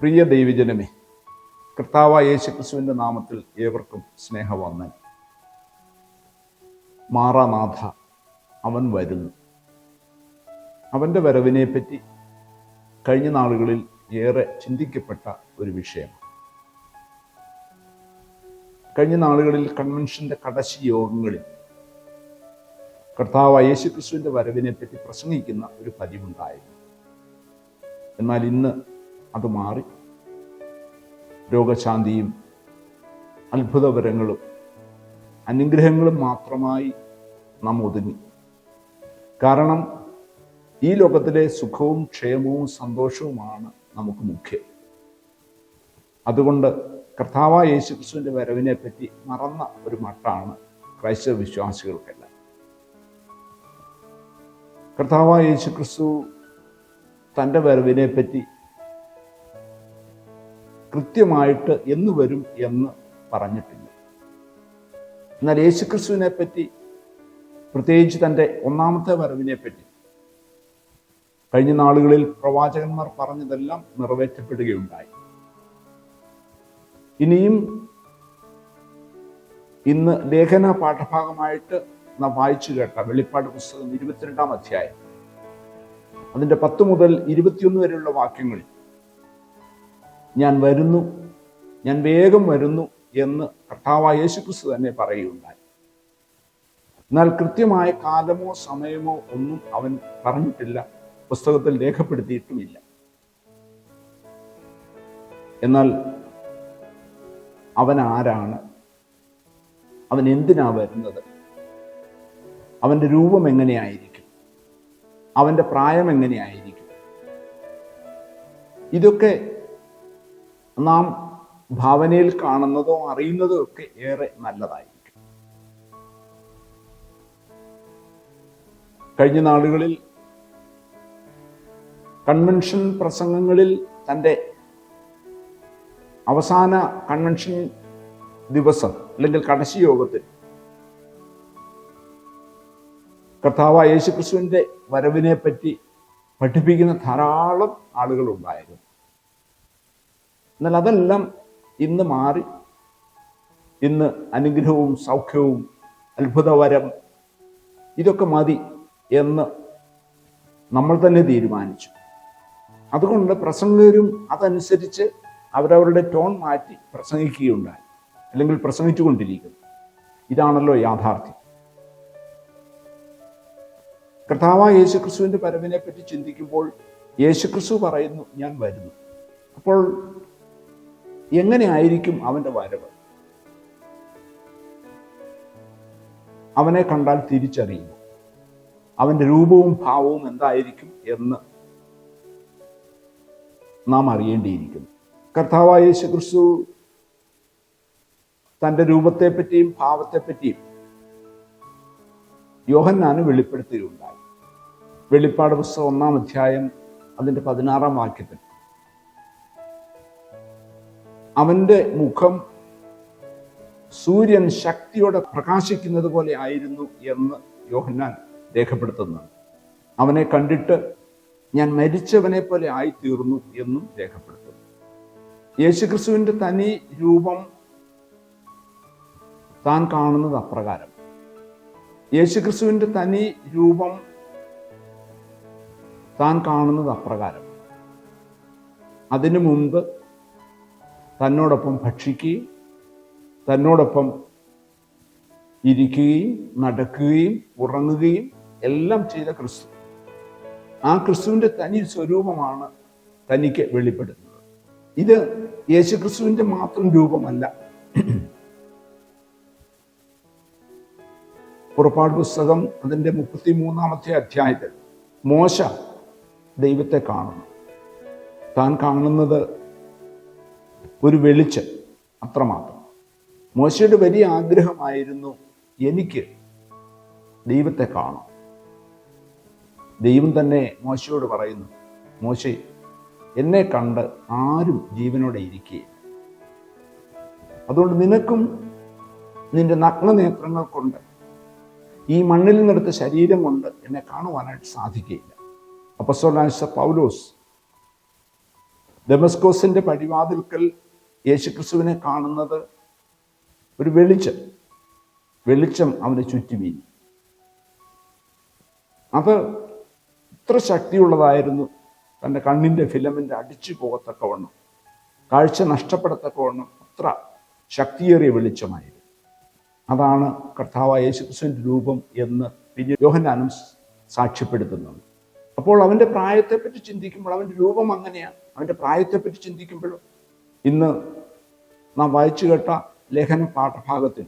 പ്രിയ ദൈവജനമേ, കർത്താവായ യേശുക്രിസ്തുവിൻ്റെ നാമത്തിൽ ഏവർക്കും സ്നേഹവന്ദനം. മാറാനാഥ, അവൻ വരുന്നു. അവൻ്റെ വരവിനെപ്പറ്റി കഴിഞ്ഞ നാളുകളിൽ ഏറെ ചിന്തിക്കപ്പെട്ട ഒരു വിഷയമാണ്. കഴിഞ്ഞ നാളുകളിൽ കൺവെൻഷൻ്റെ കടശി യോഗങ്ങളിൽ കർത്താവായ യേശുക്രിസ്തുവിൻ്റെ വരവിനെപ്പറ്റി പ്രസംഗിക്കുന്ന ഒരു പതിവുണ്ടായിരുന്നു. എന്നാൽ ഇന്ന് അത് മാറി രോഗശാന്തിയും അത്ഭുതവരങ്ങളും അനുഗ്രഹങ്ങളും മാത്രമായി നാം ഒതുങ്ങി. കാരണം ഈ ലോകത്തിലെ സുഖവും ക്ഷേമവും സന്തോഷവുമാണ് നമുക്ക് മുഖ്യം. അതുകൊണ്ട് കർത്താവായ യേശുക്രിസ്തുവിൻ്റെ വരവിനെപ്പറ്റി മറന്ന ഒരു മട്ടാണ് ക്രൈസ്തവ വിശ്വാസികൾക്കെല്ലാം. കർത്താവായ യേശുക്രിസ്തു തൻ്റെ വരവിനെപ്പറ്റി കൃത്യമായിട്ട് എന്ന് വരും എന്ന് പറഞ്ഞിട്ടില്ല. എന്നാൽ യേശുക്രിസ്തുവിനെ പറ്റി, പ്രത്യേകിച്ച് തൻ്റെ ഒന്നാമത്തെ വരവിനെപ്പറ്റി കഴിഞ്ഞ നാളുകളിൽ പ്രവാചകന്മാർ പറഞ്ഞതെല്ലാം നിറവേറ്റപ്പെടുകയുണ്ടായി. ഇനിയും ഇന്ന് ലേഖന പാഠഭാഗമായിട്ട് നാം വായിച്ചു കേട്ട വെളിപ്പാട് പുസ്തകം 22-ാം അധ്യായം അതിൻ്റെ 10 മുതൽ 21 വരെയുള്ള വാക്യങ്ങളിൽ ഞാൻ വരുന്നു, ഞാൻ വേഗം വരുന്നു എന്ന് കർത്താവായ യേശുക്രിസ്തു തന്നെ പറയുകയുണ്ടായി. എന്നാൽ കൃത്യമായ കാലമോ സമയമോ ഒന്നും അവൻ പറഞ്ഞിട്ടില്ല, പുസ്തകത്തിൽ രേഖപ്പെടുത്തിയിട്ടുമില്ല. എന്നാൽ അവൻ ആരാണ്? അവൻ എന്തിനാ വരുന്നത്? അവൻ്റെ രൂപം എങ്ങനെയായിരിക്കും? അവൻ്റെ പ്രായം എങ്ങനെയായിരിക്കും? ഇതൊക്കെ നാം ഭാവനയിൽ കാണുന്നതോ അറിയുന്നതോ ഒക്കെ ഏറെ നല്ലതായിരിക്കും. കഴിഞ്ഞ നാളുകളിൽ കൺവെൻഷൻ പ്രസംഗങ്ങളിൽ തൻ്റെ അവസാന കൺവെൻഷൻ ദിവസം അല്ലെങ്കിൽ കടശി യോഗത്തിൽ കർത്താവായ യേശുക്രിസ്തുവിൻ്റെ വരവിനെ പറ്റി പഠിപ്പിക്കുന്ന ധാരാളം ആളുകളുണ്ടായിരുന്നു. എന്നാൽ അതെല്ലാം ഇന്ന് മാറി. ഇന്ന് അനുഗ്രഹവും സൗഖ്യവും അത്ഭുതവരം ഇതൊക്കെ മതി എന്ന് നമ്മൾ തന്നെ തീരുമാനിച്ചു. അതുകൊണ്ട് പ്രസംഗകരും അതനുസരിച്ച് അവരവരുടെ ടോൺ മാറ്റി പ്രസംഗിക്കുകയുണ്ടായി, അല്ലെങ്കിൽ പ്രസംഗിച്ചു കൊണ്ടിരിക്കുന്നു. ഇതാണല്ലോ യാഥാർത്ഥ്യം. കർത്താവായ യേശുക്രിസ്തുവിൻ്റെ വരവിനെ പറ്റി ചിന്തിക്കുമ്പോൾ യേശുക്രിസ്തു പറയുന്നു, ഞാൻ വരുന്നു. അപ്പോൾ എങ്ങനെയായിരിക്കും അവൻ്റെ വരവ്? അവനെ കണ്ടാൽ തിരിച്ചറിയുന്നു. അവൻ്റെ രൂപവും ഭാവവും എന്തായിരിക്കും എന്ന് നാം അറിയേണ്ടിയിരിക്കുന്നു. കർത്താവായ യേശുക്രിസ്തു തൻ്റെ രൂപത്തെപ്പറ്റിയും ഭാവത്തെപ്പറ്റിയും യോഹന്നാന് വെളിപ്പെടുത്തുകയുണ്ടായി. വെളിപ്പാട് പുസ്തകം 1-ാം അധ്യായം അതിൻ്റെ 16-ാം വാക്യത്തിൽ അവൻ്റെ മുഖം സൂര്യൻ ശക്തിയോടെ പ്രകാശിക്കുന്നത് പോലെ ആയിരുന്നു എന്ന് യോഹന്നാൻ രേഖപ്പെടുത്തുന്നുണ്ട്. അവനെ കണ്ടിട്ട് ഞാൻ മരിച്ചവനെ പോലെ ആയിത്തീർന്നു എന്നും രേഖപ്പെടുത്തുന്നു. യേശുക്രിസ്തുവിൻ്റെ തനി രൂപം താൻ കാണുന്നത് അപ്രകാരം. യേശുക്രിസ്തുവിൻ്റെ തനി രൂപം താൻ കാണുന്നത് അപ്രകാരം. അതിനു മുമ്പ് തന്നോടൊപ്പം ഭക്ഷിക്കുകയും തന്നോടൊപ്പം ഇരിക്കുകയും നടക്കുകയും ഉറങ്ങുകയും എല്ലാം ചെയ്ത ക്രിസ്തു, ആ ക്രിസ്തുവിൻ്റെ തനി സ്വരൂപമാണ് തനിക്ക് വെളിപ്പെടുന്നത്. ഇത് യേശുക്രിസ്തുവിൻ്റെ മാത്രം രൂപമല്ല. പുറപ്പാട് പുസ്തകം അതിൻ്റെ 33-ാമത്തെ അധ്യായത്തിൽ മോശ ദൈവത്തെ കാണുന്നു. താൻ കാണുന്നത് ഒരു വെളിച്ചം, അത്രമാത്രം. മോശയുടെ വലിയ ആഗ്രഹമായിരുന്നു, എനിക്ക് ദൈവത്തെ കാണാം. ദൈവം തന്നെ മോശയോട് പറയുന്നു, മോശേ, എന്നെ കണ്ട് ആരും ജീവനോടെ ഇരിക്കുകയില്ല. അതുകൊണ്ട് നിനക്കും നിന്റെ നഗ്നനേത്രങ്ങൾ കൊണ്ട്, ഈ മണ്ണിൽ നിന്നെടുത്ത ശരീരം കൊണ്ട് എന്നെ കാണുവാനായിട്ട് സാധിക്കുകയില്ല. അപ്പോസ്തലനായ പൗലോസ് ദമസ്കോസിന്റെ പടിവാതിൽക്കൽ യേശുക്രിസ്തുവിനെ കാണുന്നത് ഒരു വെളിച്ചം അവന് ചുറ്റുമീനി. അത് ഇത്ര ശക്തിയുള്ളതായിരുന്നു, തൻ്റെ കണ്ണിൻ്റെ ഫിലമെന്റ് അടിച്ചു പോകത്തക്കവണ്ണം, കാഴ്ച നഷ്ടപ്പെടത്തക്കവണ്ണം അത്ര ശക്തിയേറിയ വെളിച്ചമായിരുന്നു. അതാണ് കർത്താവായ യേശുക്രിസ്തുവിന്റെ രൂപം എന്ന് പിന്നീട് യോഹന്നാനും സാക്ഷ്യപ്പെടുത്തുന്നത്. അപ്പോൾ അവൻ്റെ പ്രായത്തെപ്പറ്റി ചിന്തിക്കുമ്പോൾ അവൻ്റെ രൂപം അങ്ങനെയാണ്. അവൻ്റെ പ്രായത്തെപ്പറ്റി ചിന്തിക്കുമ്പോൾ ഇന്ന് നാം വായിച്ചു കേട്ട ലേഖന പാഠഭാഗത്തിൽ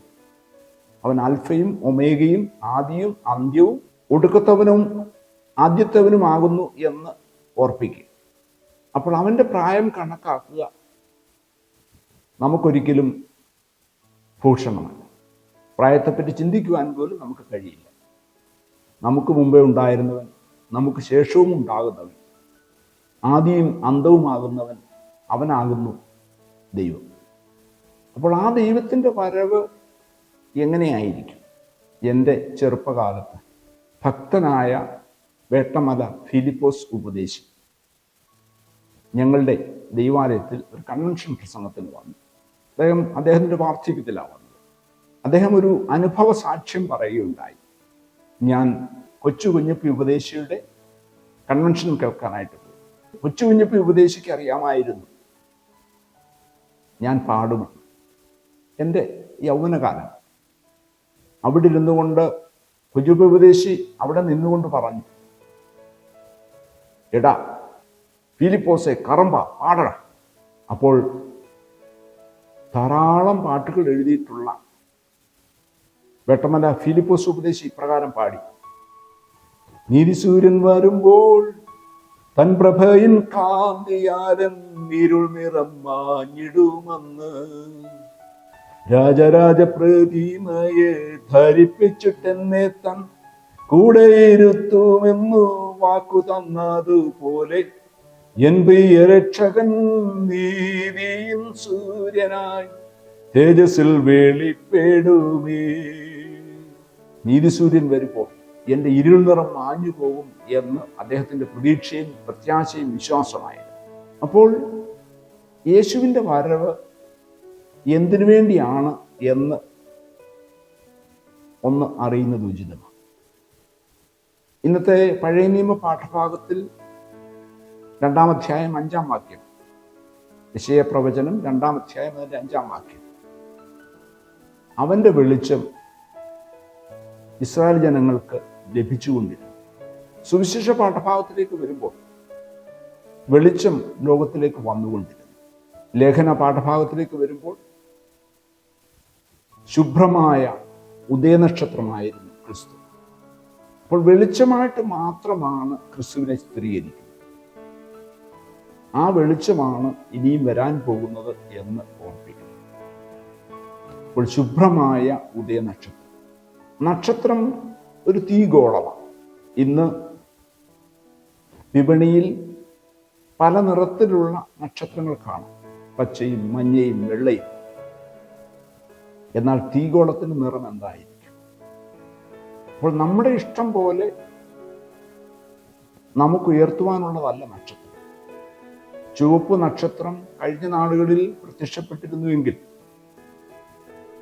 അവൻ അൽഫയും ഒമേഗയും ആദിയും അന്ത്യവും ഒടുക്കത്തവനും ആദ്യത്തവനുമാകുന്നു എന്ന് ഓർപ്പിക്കുക. അപ്പോൾ അവൻ്റെ പ്രായം കണക്കാക്കുക നമുക്കൊരിക്കലും ഭൂഷണമല്ല. പ്രായത്തെപ്പറ്റി ചിന്തിക്കുവാൻ പോലും നമുക്ക് കഴിയില്ല. നമുക്ക് മുമ്പേ ഉണ്ടായിരുന്നവൻ, നമുക്ക് ശേഷവും ഉണ്ടാകുന്നവൻ, ആദിയും അന്തവുമാകുന്നവൻ, അവനാകുന്നു ദൈവം. അപ്പോൾ ആ ദൈവത്തിൻ്റെ വരവ് എങ്ങനെയായിരിക്കും? എൻ്റെ ചെറുപ്പകാലത്ത് ഭക്തനായ വേട്ടമല ഫിലിപ്പോസ് ഉപദേശി ഞങ്ങളുടെ ദൈവാലയത്തിൽ ഒരു കൺവെൻഷൻ പ്രസംഗത്തിന് വന്നു. അദ്ദേഹത്തിൻ്റെ വാർദ്ധക്യത്തിലാണ് വന്നത്. അദ്ദേഹം ഒരു അനുഭവ സാക്ഷ്യം പറയുകയുണ്ടായി. ഞാൻ കൊച്ചു കുഞ്ഞപ്പി ഉപദേശിയുടെ കൺവെൻഷൻ കേൾക്കാനായിട്ട് പോയി. കൊച്ചു കുഞ്ഞപ്പി ഉപദേശിക്ക് അറിയാമായിരുന്നു ഞാൻ പാടുമെന്ന്. എൻ്റെ യൗവനകാലം അവിടെ ഇരുന്നുകൊണ്ട് കുഞ്ഞപ്പി ഉപദേശി അവിടെ നിന്നുകൊണ്ട് പറഞ്ഞു, എടാ ഫിലിപ്പോസെ കറമ്പ പാടട. അപ്പോൾ ധാരാളം പാട്ടുകൾ എഴുതിയിട്ടുള്ള വെട്ടമല ഫിലിപ്പോസ് ഉപദേശി ഇപ്രകാരം പാടി: നീതിസൂര്യൻ വരുമ്പോൾ തൻ പ്രഭയിൻ കാന്തിയാലൻ ഇരുൾ നിറം മാഞ്ഞിടുമെന്ന് രാജരാജ പ്രതിമയെ ധരിപ്പിച്ചിട്ടെന്നെ തൻ കൂടെ ഇരുത്തുമെന്നു വാക്കു തന്നതുപോലെ എൻ പ്രിയ രക്ഷകൻ നീതിയും സൂര്യനായി തേജസ്സിൽ വെളിപ്പെടുമേ. നീതിസൂര്യൻ വരുമ്പോൾ എൻ്റെ ഇരുൾ നിറം മാഞ്ഞു പോകും എന്ന് അദ്ദേഹത്തിൻ്റെ പ്രതീക്ഷയും പ്രത്യാശയും വിശ്വാസമായിരുന്നു. അപ്പോൾ യേശുവിൻ്റെ വരവ് എന്തിനു വേണ്ടിയാണ് എന്ന് ഒന്ന് അറിയുന്നത് ഉചിതമാണ്. ഇന്നത്തെ പഴയ നിയമ പാഠഭാഗത്തിൽ 2-ാം അധ്യായം 5-ാം വാക്യം, യെശയ്യാ പ്രവചനം 2-ാം അധ്യായം 5-ാം വാക്യം, അവൻ്റെ വെളിച്ചം ഇസ്രായേൽ ജനങ്ങൾക്ക് ലഭിച്ചുകൊണ്ടിരുന്നു. സുവിശേഷ പാഠഭാഗത്തിലേക്ക് വരുമ്പോൾ വെളിച്ചം ലോകത്തിലേക്ക് വന്നുകൊണ്ടിരുന്നു. ലേഖന പാഠഭാഗത്തിലേക്ക് വരുമ്പോൾ ശുഭ്രമായ ഉദയനക്ഷത്രമായിരുന്നു ക്രിസ്തു. അപ്പോൾ വെളിച്ചമായിട്ട് മാത്രമാണ് ക്രിസ്തുവിനെ ചിത്രീകരിക്കുന്നത്. ആ വെളിച്ചമാണ് ഇനിയും വരാൻ പോകുന്നത് എന്ന് ഓർപ്പിക്കുന്നു. അപ്പോൾ ശുഭ്രമായ ഉദയനക്ഷത്രം. നക്ഷത്രം ഒരു തീഗോളമാണ്. ഇന്ന് വിപണിയിൽ പല നിറത്തിലുള്ള നക്ഷത്രങ്ങൾ കാണാം, പച്ചയും മഞ്ഞയും വെള്ളയും. എന്നാൽ തീഗോളത്തിന് നിറം എന്തായിരിക്കും? അപ്പോൾ നമ്മുടെ ഇഷ്ടം പോലെ നമുക്ക് ഉയർത്തുവാനുള്ളതല്ല നക്ഷത്രം. ചുവപ്പ് നക്ഷത്രം കഴിഞ്ഞ നാളുകളിൽ പ്രത്യക്ഷപ്പെട്ടിരുന്നുവെങ്കിൽ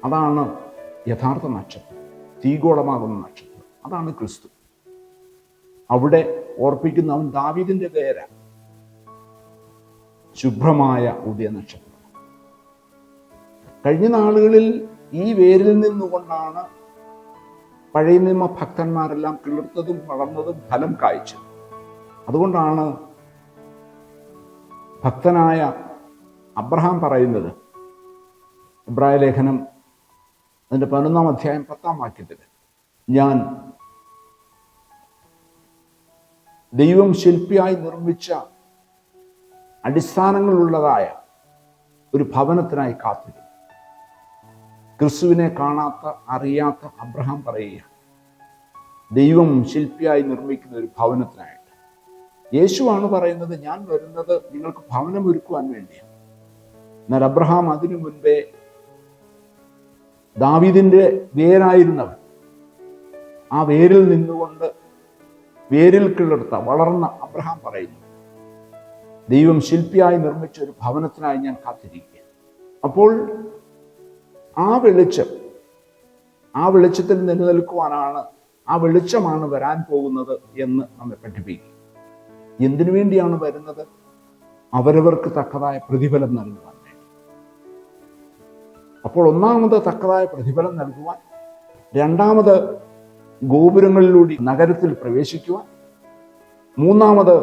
അതാണ് യഥാർത്ഥ നക്ഷത്രം, തീഗോളമാകുന്ന നക്ഷത്രം. അതാണ് ക്രിസ്തു. അവിടെ ഓർപ്പിക്കുന്ന അവൻ ദാവീദിന്റെ പേരാണ്, ശുഭ്രമായ ഉദയനക്ഷത്രം. കഴിഞ്ഞ നാളുകളിൽ ഈ വേരിൽ നിന്നുകൊണ്ടാണ് പഴയ നിയമ ഭക്തന്മാരെല്ലാം കിളിർത്തതും വളർന്നതും ഫലം കായ്ച്ചത്. അതുകൊണ്ടാണ് ഭക്തനായ അബ്രഹാം പറയുന്നത്, ഇബ്രായ ലേഖനം അതിൻ്റെ 11-ാം അധ്യായം 10-ാം വാക്യത്തിൽ, ഞാൻ ദൈവം ശില്പിയായി നിർമ്മിച്ച അടിസ്ഥാനങ്ങളുള്ളതായ ഒരു ഭവനത്തിനായി കാത്തിരുന്നു. ക്രിസ്തുവിനെ കാണാത്ത അറിയാത്ത അബ്രഹാം പറയുക, ദൈവം ശില്പിയായി നിർമ്മിക്കുന്ന ഒരു ഭവനത്തിനായിട്ട്. യേശുവാണ് പറയുന്നത്, ഞാൻ വരുന്നത് നിങ്ങൾക്ക് ഭവനം ഒരുക്കുവാൻ വേണ്ടിയാണ്. എന്നാൽ അബ്രഹാം അതിനു മുൻപേ ദാവീദിന്റെ വേരായിരുന്നവൻ, ആ വേരിൽ നിന്നുകൊണ്ട് വേരിൽ കിളിർത്ത വളർന്ന അബ്രഹാം പറയുന്നു, ദൈവം ശില്പിയായി നിർമ്മിച്ച ഒരു ഭവനത്തിനായി ഞാൻ കാത്തിരിക്കുക. അപ്പോൾ ആ വെളിച്ചത്തിൽ നിലനിൽക്കുവാനാണ്, ആ വെളിച്ചമാണ് വരാൻ പോകുന്നത് എന്ന് നമ്മെ പഠിപ്പിക്കുക. എന്തിനു വേണ്ടിയാണ് വരുന്നത്? അവരവർക്ക് തക്കതായ പ്രതിഫലം നൽകുവാൻ വേണ്ടി. അപ്പോൾ ഒന്നാമത് തക്കതായ പ്രതിഫലം നൽകുവാൻ, രണ്ടാമത് ഗോപുരങ്ങളിലൂടെ നഗരത്തിൽ പ്രവേശിക്കുവാൻ, മൂന്നാമത്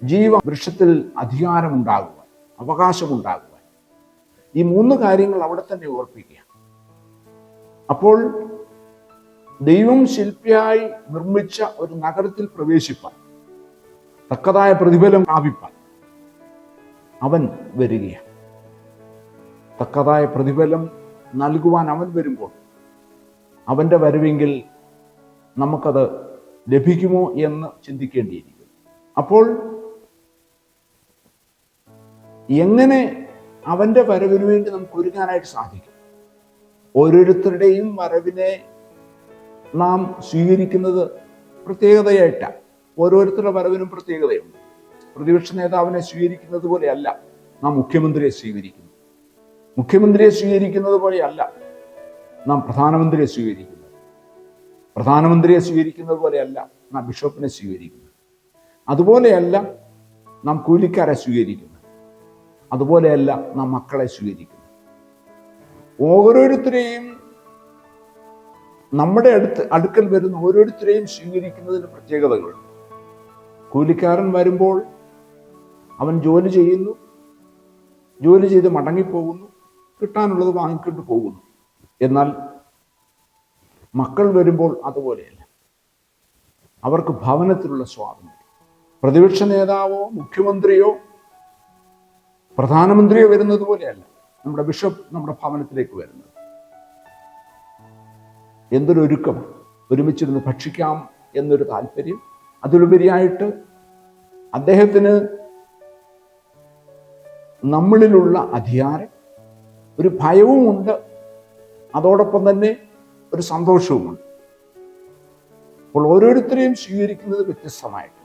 ജീവവൃക്ഷത്തിൽ അധികാരമുണ്ടാകുവാൻ, അവകാശമുണ്ടാകുവാൻ. ഈ മൂന്ന് കാര്യങ്ങൾ അവിടെ തന്നെ ഓർപ്പിക്കുക. അപ്പോൾ ദൈവം ശില്പിയായി നിർമ്മിച്ച ഒരു നഗരത്തിൽ പ്രവേശിപ്പാൻ, തക്കതായ പ്രതിഫലം പ്രാപിപ്പാൻ അവൻ വരികയാണ്. തക്കതായ പ്രതിഫലം നൽകുവാൻ അവൻ വരുമ്പോൾ, അവന്റെ വരവെങ്കിൽ നമുക്കത് ലഭിക്കുമോ എന്ന് ചിന്തിക്കേണ്ടിയിരിക്കും. അപ്പോൾ എങ്ങനെ അവന്റെ വരവിന് വേണ്ടി നമുക്ക് ഒരുങ്ങാനായിട്ട് സാധിക്കും? ഓരോരുത്തരുടെയും വരവിനെ നാം സ്വീകരിക്കുന്നത് പ്രത്യേകതയായിട്ടാണ്. ഓരോരുത്തരുടെ വരവിനും പ്രത്യേകതയുണ്ട്. പ്രതിപക്ഷ നേതാവിനെ സ്വീകരിക്കുന്നത് പോലെയല്ല നാം മുഖ്യമന്ത്രിയെ സ്വീകരിക്കുന്നത്. മുഖ്യമന്ത്രിയെ സ്വീകരിക്കുന്നത് പോലെയല്ല നാം പ്രധാനമന്ത്രിയെ സ്വീകരിക്കുന്നത്. പ്രധാനമന്ത്രിയെ സ്വീകരിക്കുന്നത് പോലെയല്ല നാം ബിഷപ്പിനെ സ്വീകരിക്കുന്നത്. അതുപോലെയല്ല നാം കൂലിക്കാരെ സ്വീകരിക്കുന്നത്. അതുപോലെയല്ല നാം മക്കളെ സ്വീകരിക്കുന്നത്. ഓരോരുത്തരെയും, നമ്മുടെ അടുക്കൽ വരുന്ന ഓരോരുത്തരെയും സ്വീകരിക്കുന്നതിന് പ്രത്യേകതകളുണ്ട്. കൂലിക്കാരൻ വരുമ്പോൾ അവൻ ജോലി ചെയ്യുന്നു, ജോലി ചെയ്ത് മടങ്ങിപ്പോകുന്നു, കിട്ടാനുള്ളത് വാങ്ങിക്കൊണ്ട് പോകുന്നു. എന്നാൽ മക്കൾ വരുമ്പോൾ അതുപോലെയല്ല. അവർക്ക് ഭവനത്തിലുള്ള സ്വാതന്ത്ര്യം. പ്രതിപക്ഷ നേതാവോ മുഖ്യമന്ത്രിയോ പ്രധാനമന്ത്രിയോ വരുന്നത് പോലെയല്ല നമ്മുടെ ബിഷപ്പ് നമ്മുടെ ഭവനത്തിലേക്ക് വരുന്നത്. എന്തൊരു ഒരുക്കമാണ്! ഒരുമിച്ചിരുന്ന് ഭക്ഷിക്കാം എന്നൊരു താല്പര്യം. അതിലുപരിയായിട്ട് അദ്ദേഹത്തിന് നമ്മളിലുള്ള അധികാരം, ഒരു ഭയവുമുണ്ട്, അതോടൊപ്പം തന്നെ ഒരു സന്തോഷവുമുണ്ട്. അപ്പോൾ ഓരോരുത്തരെയും സ്വീകരിക്കുന്നത് വ്യത്യസ്തമായിട്ട്.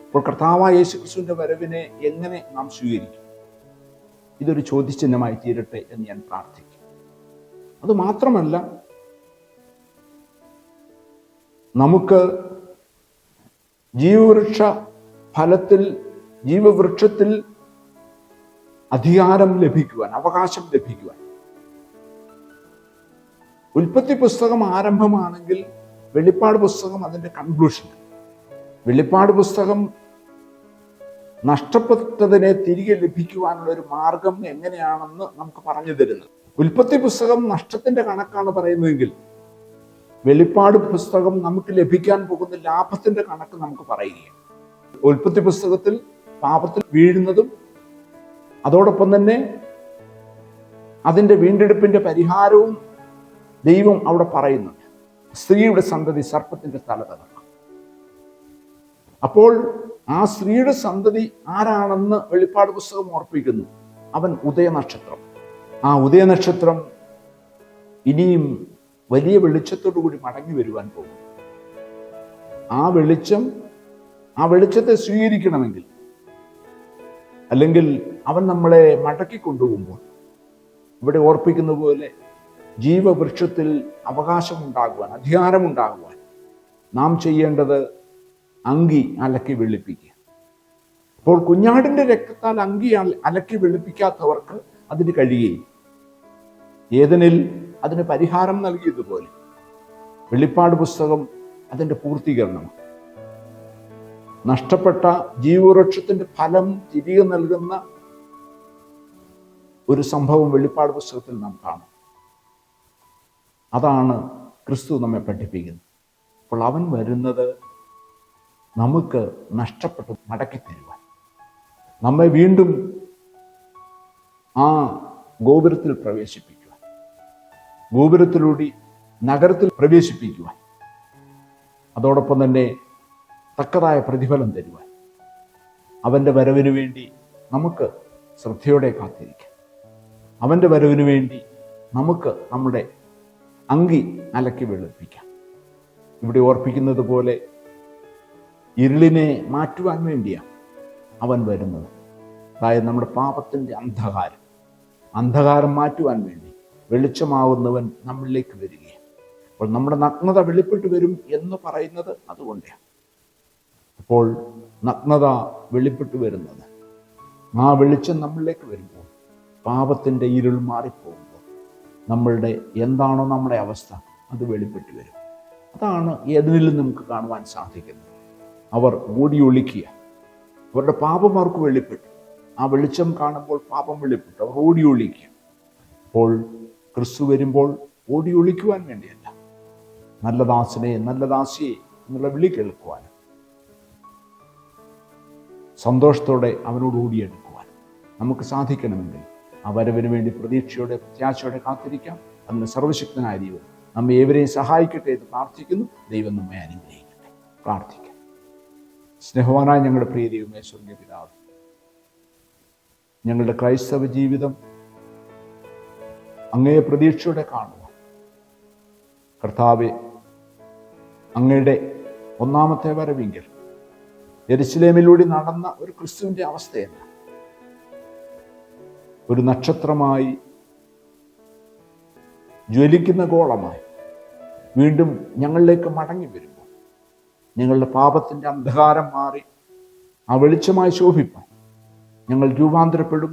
അപ്പോൾ കർത്താവായ യേശുക്രിസ്തുവിന്റെ വരവിനെ എങ്ങനെ നാം സ്വീകരിക്കും? ഇതൊരു ചോദ്യചിഹ്നമായി തീരട്ടെ എന്ന് ഞാൻ പ്രാർത്ഥിക്കും. അത് മാത്രമല്ല, നമുക്ക് ജീവവൃക്ഷത്തിൽ അധികാരം ലഭിക്കുവാൻ, അവകാശം ലഭിക്കുവാൻ. ഉൽപ്പത്തി പുസ്തകം ആരംഭമാണെങ്കിൽ വെളിപ്പാട് പുസ്തകം അതിന്റെ കൺക്ലൂഷൻ. വെളിപ്പാട് പുസ്തകം നഷ്ടപ്പെട്ടതിനെ തിരികെ ലഭിക്കുവാനുള്ള ഒരു മാർഗം എങ്ങനെയാണെന്ന് നമുക്ക് പറഞ്ഞു തരുന്നത്. ഉൽപ്പത്തി പുസ്തകം നഷ്ടത്തിന്റെ കണക്കാണ് പറയുന്നതെങ്കിൽ വെളിപ്പാട് പുസ്തകം നമുക്ക് ലഭിക്കാൻ പോകുന്ന ലാഭത്തിന്റെ കണക്ക് നമുക്ക് പറയുകയാണ്. ഉൽപ്പത്തി പുസ്തകത്തിൽ പാപത്തിൽ വീഴുന്നതും അതോടൊപ്പം തന്നെ അതിന്റെ വീണ്ടെടുപ്പിന്റെ പരിഹാരവും ദൈവം അവിടെ പറയുന്നുണ്ട്. സ്ത്രീയുടെ സന്തതി സർപ്പത്തിന്റെ തല തകർക്കും. അപ്പോൾ ആ സ്ത്രീയുടെ സന്തതി ആരാണെന്ന് വെളിപ്പാട് പുസ്തകം ഓർപ്പിക്കുന്നു. അവൻ ഉദയനക്ഷത്രം. ആ ഉദയനക്ഷത്രം ഇനിയും വലിയ വെളിച്ചത്തോടു കൂടി മടങ്ങി വരുവാൻ പോകും. ആ വെളിച്ചത്തെ സ്വീകരിക്കണമെങ്കിൽ, അല്ലെങ്കിൽ അവൻ നമ്മളെ മടക്കി കൊണ്ടുപോകുമ്പോൾ, ഇവിടെ ഓർപ്പിക്കുന്ന പോലെ ജീവവൃക്ഷത്തിൽ അവകാശമുണ്ടാകുവാൻ, അധികാരമുണ്ടാകുവാൻ നാം ചെയ്യേണ്ടത് അങ്കി അലക്കി വെളുപ്പിക്കുക. അപ്പോൾ കുഞ്ഞാടിന്റെ രക്തത്താൽ അങ്കി അലക്കി വെളുപ്പിക്കാത്തവർക്ക് അതിന് കഴിയുകയില്ല. ഏദനിൽ അതിന് പരിഹാരം നൽകിയതുപോലെ വെളിപ്പാട് പുസ്തകം അതിന്റെ പൂർത്തീകരണമാണ്. നഷ്ടപ്പെട്ട ജീവവൃക്ഷത്തിന്റെ ഫലം തിരികെ നൽകുന്ന ഒരു സംഭവം വെളിപ്പാട് പുസ്തകത്തിൽ നാം കാണും. അതാണ് ക്രിസ്തു നമ്മെ പഠിപ്പിക്കുന്നത്. അപ്പോൾ അവൻ വരുന്നത് നമുക്ക് നഷ്ടപ്പെട്ട് മടക്കി തരുവാൻ, നമ്മെ വീണ്ടും ആ ഗോപുരത്തിൽ പ്രവേശിപ്പിക്കുവാൻ, ഗോപുരത്തിലൂടെ നഗരത്തിൽ പ്രവേശിപ്പിക്കുവാൻ, അതോടൊപ്പം തന്നെ തക്കതായ പ്രതിഫലം തരുവാൻ, അവന്റെ വരവിനു വേണ്ടി നമുക്ക് ശ്രദ്ധയോടെ കാത്തിരിക്കാം. അവന്റെ വരവിനു വേണ്ടി നമുക്ക് നമ്മുടെ അങ്കി അലക്കി വെളുപ്പിക്കാം. ഇവിടെ ഓർപ്പിക്കുന്നത് പോലെ ഇരുളിനെ മാറ്റുവാൻ വേണ്ടിയാണ് അവൻ വരുന്നത്. അതായത് നമ്മുടെ പാപത്തിൻ്റെ അന്ധകാരം മാറ്റുവാൻ വേണ്ടി വെളിച്ചമാവുന്നവൻ നമ്മളിലേക്ക് വരികയാണ്. അപ്പോൾ നമ്മുടെ നഗ്നത വെളിപ്പെട്ട് വരും എന്ന് പറയുന്നത് അതുകൊണ്ടാണ്. അപ്പോൾ നഗ്നത വെളിപ്പെട്ട് വരുന്നത്, ആ വെളിച്ചം നമ്മളിലേക്ക് വരുമ്പോൾ, പാപത്തിൻ്റെ ഇരുൾ മാറിപ്പോകുമ്പോൾ നമ്മളുടെ എന്താണോ നമ്മുടെ അവസ്ഥ അത് വെളിപ്പെട്ട് വരും. അതാണ് ഏതിലും നമുക്ക് കാണുവാൻ സാധിക്കുന്നത്. അവർ ഓടി ഒളിക്കുക, അവരുടെ പാപം അവർക്ക് വെളിപ്പെട്ടു. ആ വെളിച്ചം കാണുമ്പോൾ പാപം വെളിപ്പെട്ടു, അവർ ഓടി ഒളിക്കുക. അപ്പോൾ ക്രിസ്തു വരുമ്പോൾ ഓടി ഒളിക്കുവാൻ വേണ്ടിയല്ല, നല്ല ദാസനെ നല്ല ദാസിയെ എന്നുള്ള വിളി കേൾക്കുവാൻ, സന്തോഷത്തോടെ അവനോട് ഓടിയെടുക്കുവാൻ നമുക്ക് സാധിക്കണമെങ്കിൽ ആ വരവിന് വേണ്ടി പ്രതീക്ഷയോടെ പ്രത്യാശയോടെ കാത്തിരിക്കാം. അതിന് സർവശക്തനായ ദൈവം നമ്മെ ഏവരെയും സഹായിക്കട്ടെ എന്ന് പ്രാർത്ഥിക്കുന്നു. ദൈവം നമ്മെ അനുഗ്രഹിക്കട്ടെ. പ്രാർത്ഥിക്കാം. സ്നേഹവാനായ ഞങ്ങളുടെ പ്രിയ ദൈവമേ, സ്വർഗ്ഗീയ പിതാവേ, ഞങ്ങളുടെ ക്രൈസ്തവ ജീവിതം അങ്ങയെ പ്രതീക്ഷയോടെ കാണുക. കർത്താവെ, അങ്ങയുടെ ഒന്നാമത്തെ വരവെങ്കിൽ യെരുശലേമിലൂടെ നടന്ന ഒരു ക്രിസ്തുവിന്റെ അവസ്ഥയല്ല, ഒരു നക്ഷത്രമായി ജ്വലിക്കുന്ന ഗോളമായി വീണ്ടും ഞങ്ങളിലേക്ക് മടങ്ങി വരുമ്പോൾ ഞങ്ങളുടെ പാപത്തിൻ്റെ അന്ധകാരം മാറി ആ വെളിച്ചമായി ശോഭിപ്പാൻ ഞങ്ങൾ രൂപാന്തരപ്പെടും,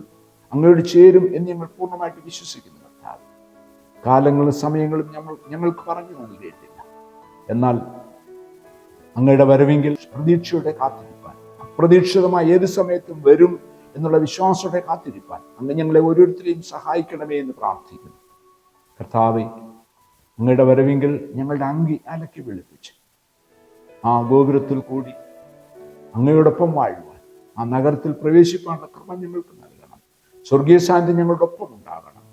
അങ്ങയോട് ചേരും എന്ന് ഞങ്ങൾ പൂർണ്ണമായിട്ട് വിശ്വസിക്കുന്നു. കർത്താവ്, കാലങ്ങളും സമയങ്ങളും ഞങ്ങൾക്ക് പറഞ്ഞു നൽകിയിട്ടില്ല. എന്നാൽ അങ്ങയുടെ വരവെങ്കിൽ പ്രതീക്ഷയോടെ കാത്തിരിപ്പാൻ, അപ്രതീക്ഷിതമായി ഏത് സമയത്തും വരും എന്നുള്ള വിശ്വാസത്തോടെ കാത്തിരിപ്പാൻ അങ്ങ് ഞങ്ങളെ ഓരോരുത്തരെയും സഹായിക്കണമേ എന്ന് പ്രാർത്ഥിക്കുന്നു. കർത്താവെ, അങ്ങയുടെ വരവെങ്കിൽ ഞങ്ങളുടെ അങ്കി അലക്കി വെളുപ്പിച്ച് ആ ഗോപുരത്തിൽ കൂടി അങ്ങയോടൊപ്പം വാഴുവാൻ, ആ നഗരത്തിൽ പ്രവേശിക്കാനുള്ള കൃപ ഞങ്ങൾക്ക് നൽകണം. സ്വർഗീയ സാന്നിധ്യം ഞങ്ങളുടെ ഒപ്പം ഉണ്ടാകണം.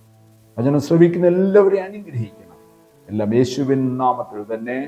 വചനം ശ്രവിക്കുന്ന എല്ലാവരെയും അനുഗ്രഹിക്കണം. എല്ലാം യേശുവിൻ നാമത്തിൽ തന്നെ.